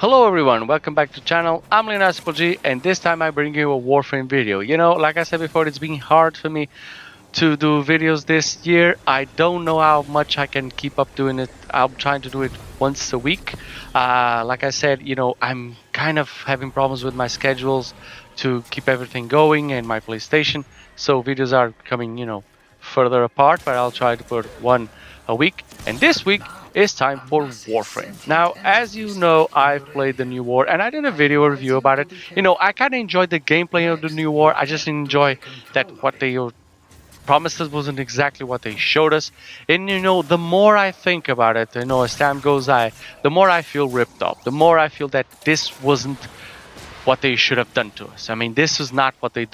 Hello everyone, welcome back to the channel. I'm Leonardo G, and this time I bring you a Warframe video. You know, like I said before, it's been hard for me to do videos this year. I don't know how much I can keep up doing it. I'm trying to do it once a week. Like I said, you know, I'm kind of having problems with my schedules to keep everything going and my PlayStation. So videos are coming, you know, further apart, but I'll try to put one a week. And this week is time for Warframe. Now, as you know, I've played the new war and I did a video review about it. You know, I kind of enjoyed the gameplay of the new war. I just enjoy that what they promised us wasn't exactly what they showed us. And you know, the more I think about it, you know, as time goes by, the more I feel ripped off. The more I feel that this wasn't what they should have done to us. I mean, this is not what they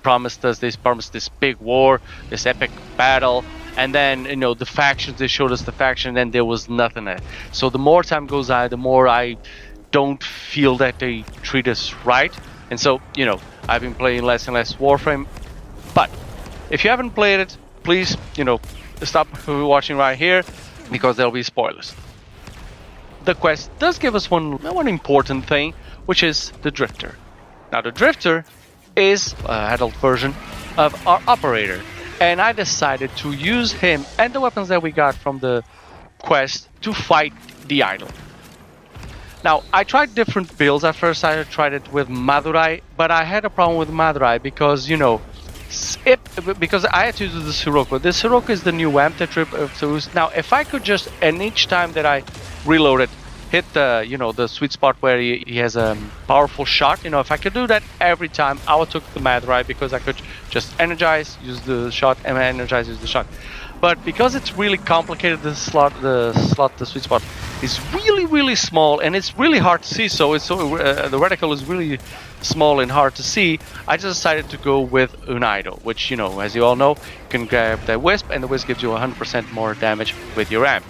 promised us. They promised this big war, this epic battle, and then, you know, the factions, they showed us the faction, and there was nothing there. So the more time goes by, the more I don't feel that they treat us right. And so, you know, I've been playing less and less Warframe. But if you haven't played it, please, you know, stop watching right here, because there'll be spoilers. The quest does give us one important thing, which is the Drifter. Now, the Drifter is an adult version of our operator, and I decided to use him and the weapons that we got from the quest to fight the Eidolon. Now, I tried different builds. At first, I tried it with Madurai, but I had a problem with Madurai because, you know, because I had to use the Sirocco. The Sirocco is the new amp that now, if I could just, and each time that I reload it, hit the, you know, the sweet spot where he has a powerful shot. You know, if I could do that every time, I would take the Madurai, because I could just energize, use the shot, and energize, use the shot. But because it's really complicated, the sweet spot is really small, and it's really hard to see. So it's the reticle is really small and hard to see. I just decided to go with Unido, which, you know, as you all know, you can grab the Wisp, and the Wisp gives you 100% more damage with your amp.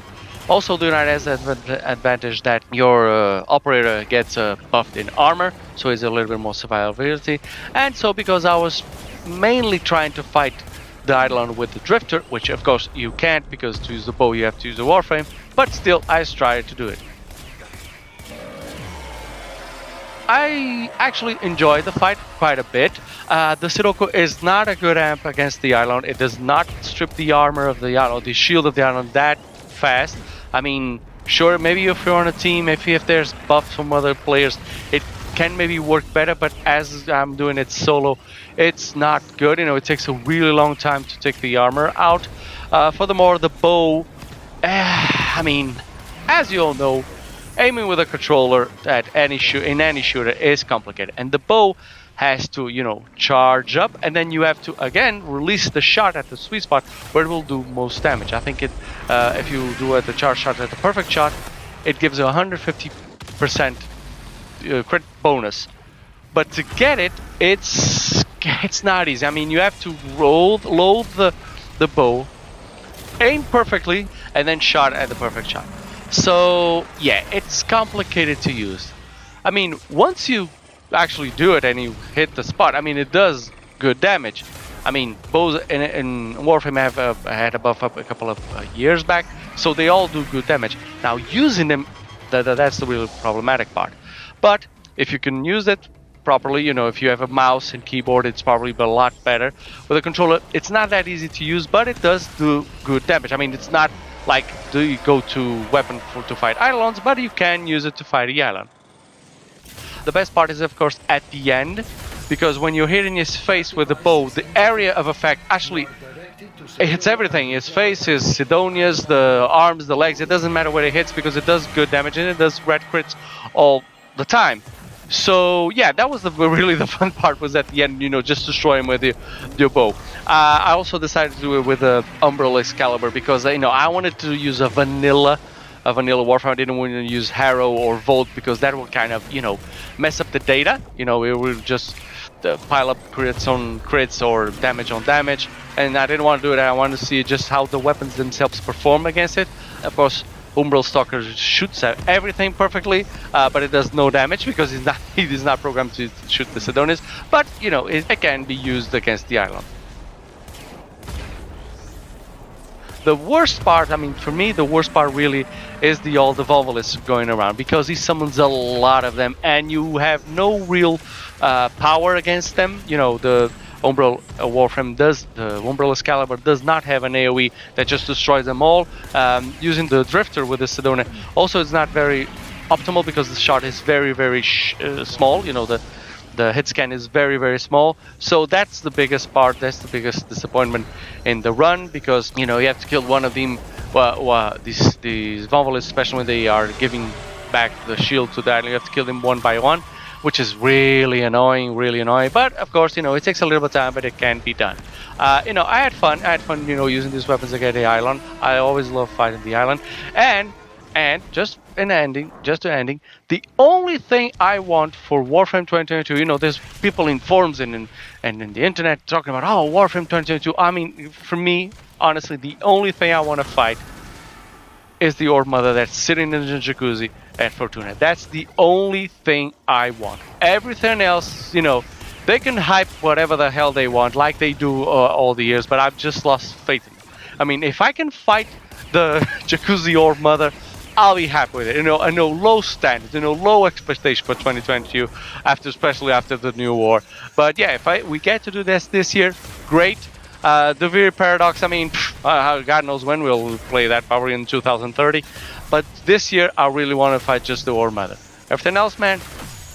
Also, the United has the advantage that your operator gets buffed in armor, so it's a little bit more survivability. And so, because I was mainly trying to fight the Eidolon with the Drifter, which of course you can't, because to use the bow you have to use the Warframe, but still I tried to do it. I actually enjoyed the fight quite a bit. The Sirocco is not a good amp against the Eidolon. It does not strip the armor of the Eidolon, the shield of the Eidolon, that fast. I mean, sure, maybe if you're on a team, if there's buffs from other players, it can maybe work better, but as I'm doing it solo, it's not good. You know, it takes a really long time to take the armor out. Furthermore, the bow, I mean, as you all know, aiming with a controller at in any shooter is complicated, and the bow has to, you know, charge up, and then you have to again release the shot at the sweet spot where it will do most damage. I think it, if you do the charge shot at the perfect shot, it gives a 150% crit bonus. But to get it, it's not easy. I mean, you have to load the bow, aim perfectly, and then shot at the perfect shot. So yeah, it's complicated to use. I mean, once you actually do it and you hit the spot, I mean, it does good damage. I mean, bows in Warframe have had a buff up a couple of years back, so they all do good damage. Now, using them, that's the real problematic part. But if you can use it properly, you know, if you have a mouse and keyboard, it's probably a lot better. With a controller, it's not that easy to use, but it does do good damage. I mean, it's not like do you go to weapon to fight Eidolons, but you can use it to fight the Eidolon. The best part is, of course, at the end, because when you're hitting his face with the bow, the area of effect actually, it hits everything. His face, his Sidonias, the arms, the legs, it doesn't matter where it hits, because it does good damage, and it does red crits all the time. So yeah, that was really the fun part, was at the end, you know, just destroy him with your bow. I also decided to do it with a Umbral Excalibur, because, you know, I wanted to use a vanilla Warframe. I didn't want to use Harrow or Volt, because that will kind of, you know, mess up the data. You know, it will just pile up crits on crits or damage on damage, and I didn't want to do it. I wanted to see just how the weapons themselves perform against it. Of course, Umbral Stalker shoots at everything perfectly, but it does no damage, because he is not programmed to shoot the Sidonians. But, you know, it can be used against the Eidolon. The worst part, I mean, for me, the worst part really is all the Volvalists going around, because he summons a lot of them, and you have no real power against them. You know, the Umbral Warframe the Umbral Excalibur does not have an AoE that just destroys them all. Using the Drifter with the Sedona also is not very optimal, because the shot is very, very small. You know, the hit scan is very, very small. So that's the biggest part. That's the biggest disappointment in the run, because you know you have to kill one of them. These Volvalists, especially when they are giving back the shield to that, you have to kill them one by one, which is really annoying, really annoying. But of course, you know, it takes a little bit of time, but it can be done. You know, I had fun, you know, using these weapons against the Eidolon. I always love fighting the Eidolon. And just to ending, the only thing I want for Warframe 2022, you know, there's people in forums and in the internet talking about, oh, Warframe 2022. I mean, for me, honestly, the only thing I want to fight is the Orb Mother that's sitting in the jacuzzi at Fortuna. That's the only thing I want. Everything else, you know, they can hype whatever the hell they want, like they do all the years, but I've just lost faith in them. I mean, if I can fight the jacuzzi Orb Mother, I'll be happy with it. You know, I know low standards, you know, low expectation for 2022, especially after the new war. But yeah, if we get to do this year, great. The Veer Paradox, I mean, God knows when we'll play that, probably in 2030. But this year, I really want to fight just the Orb Mother. Everything else, man,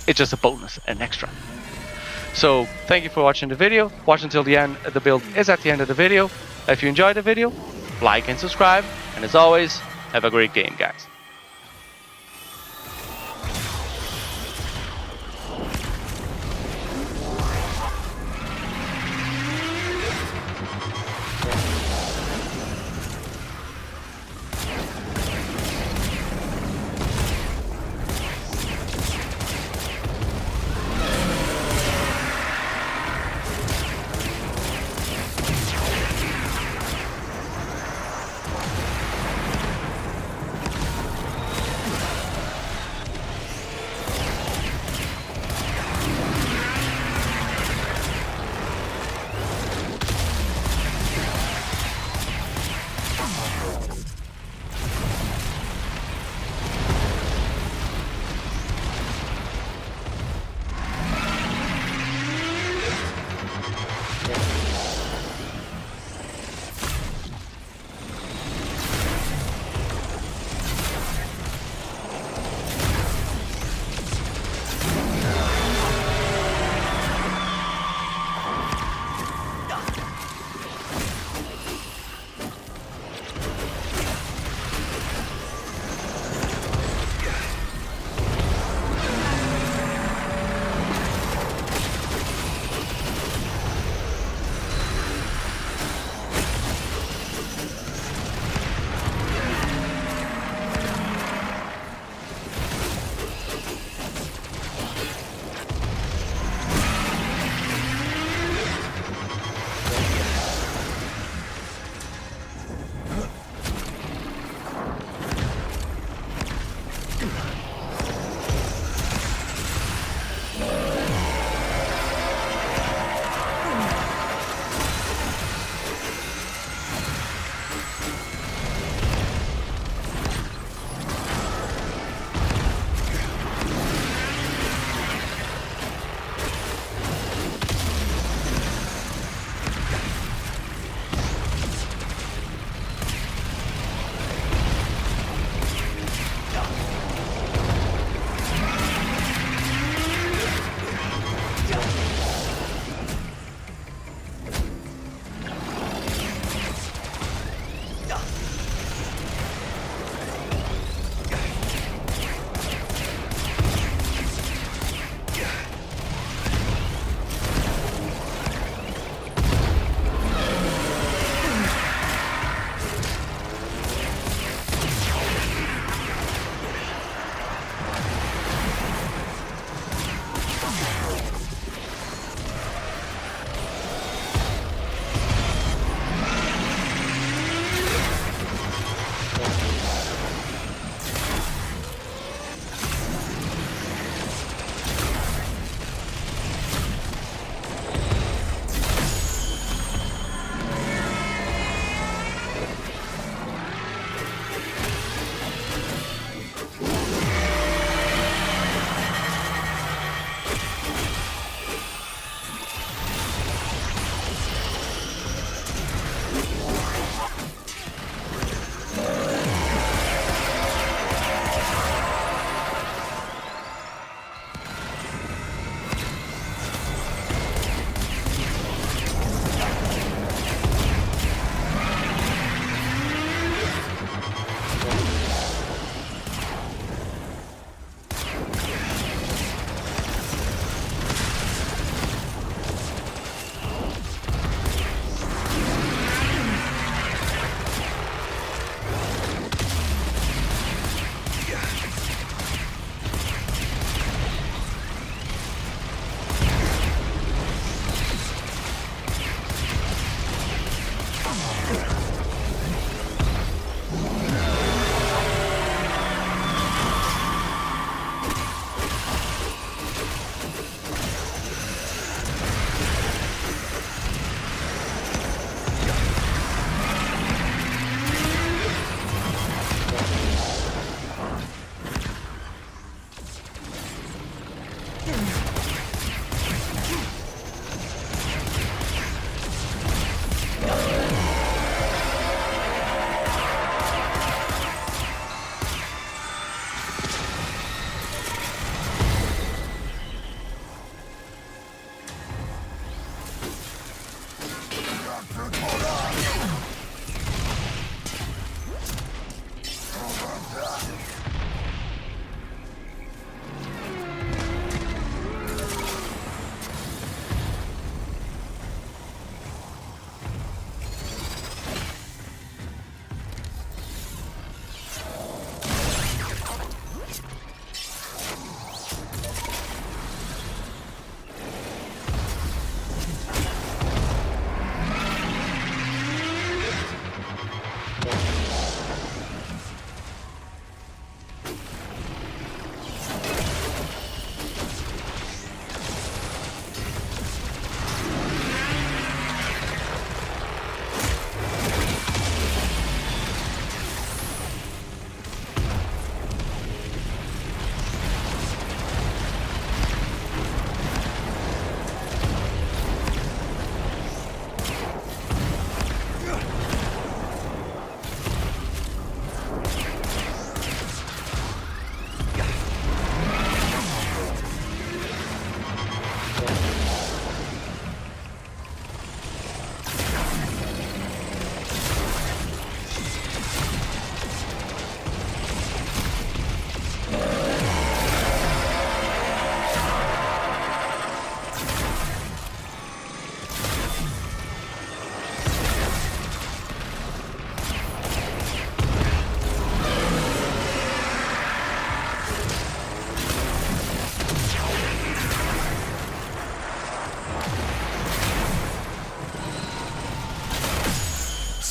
it's just a bonus, an extra. So, thank you for watching the video. Watch until the end. The build is at the end of the video. If you enjoyed the video, like and subscribe. And as always, have a great game, guys.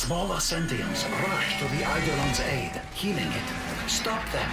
Smaller sentients rush to the Eidolon's aid, healing it. Stop them.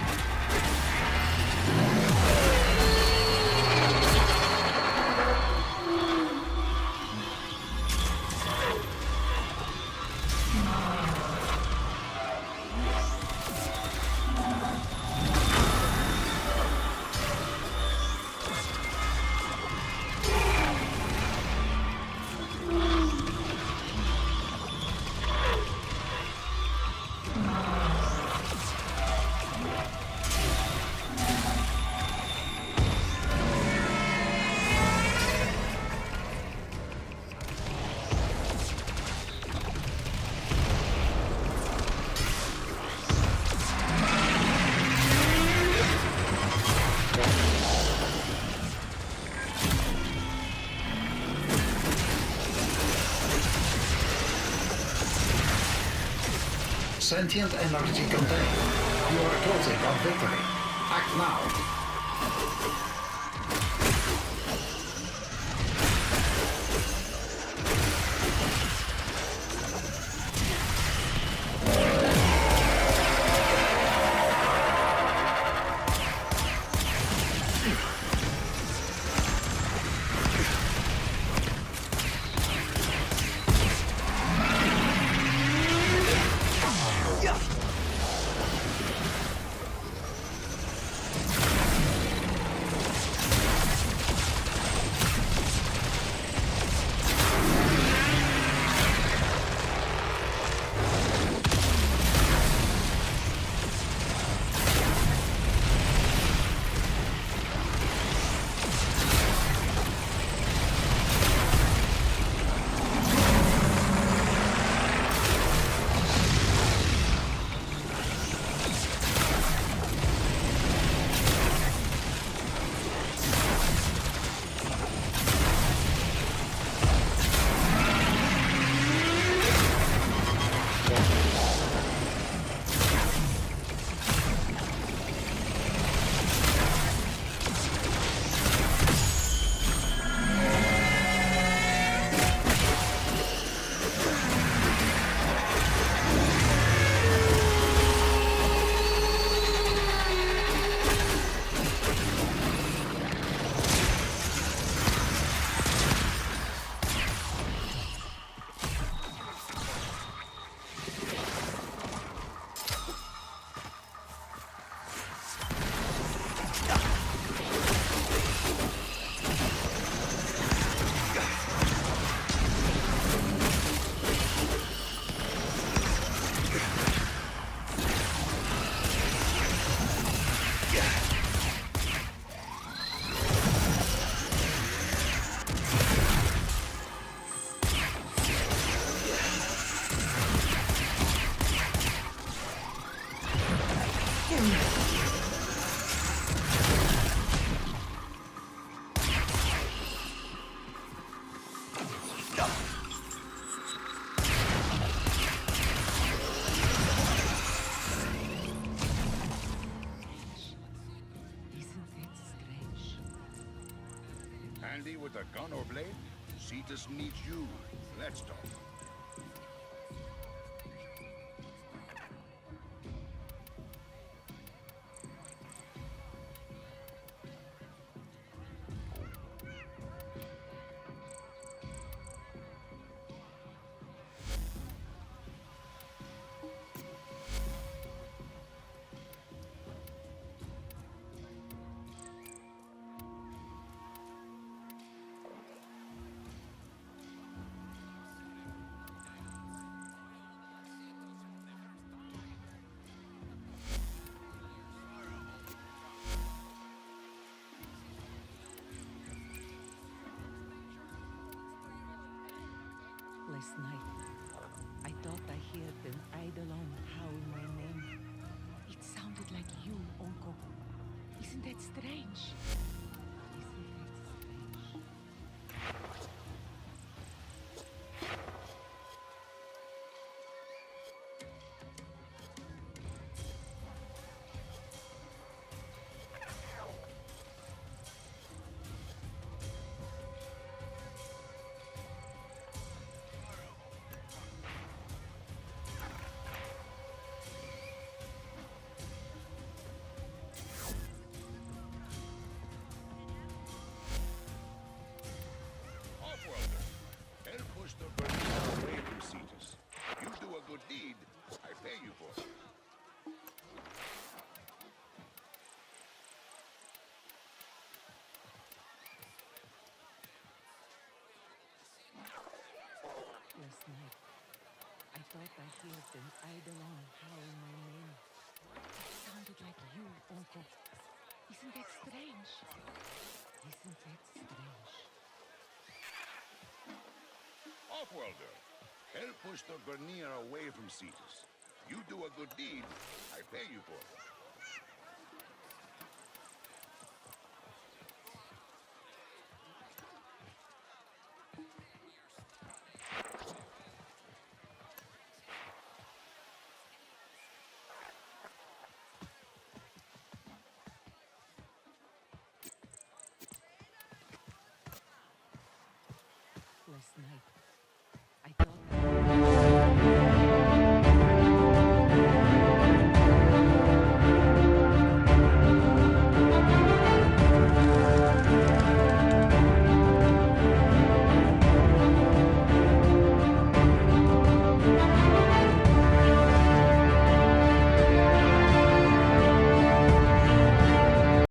Sentient energy contained. You are closing on victory. Act now. Handy with a gun or blade? Cetus needs you. Let's talk. Last night, I thought I heard an Eidolon howl my name. It sounded like you, Uncle. Isn't that strange? deed, I pay you for it. Last night, I thought I heard an Eidolon howl my name. It sounded like you, Uncle. Isn't that strange? Isn't that strange? Offwelder, help push the Vernier away from Cetus. You do a good deed, I pay you for it.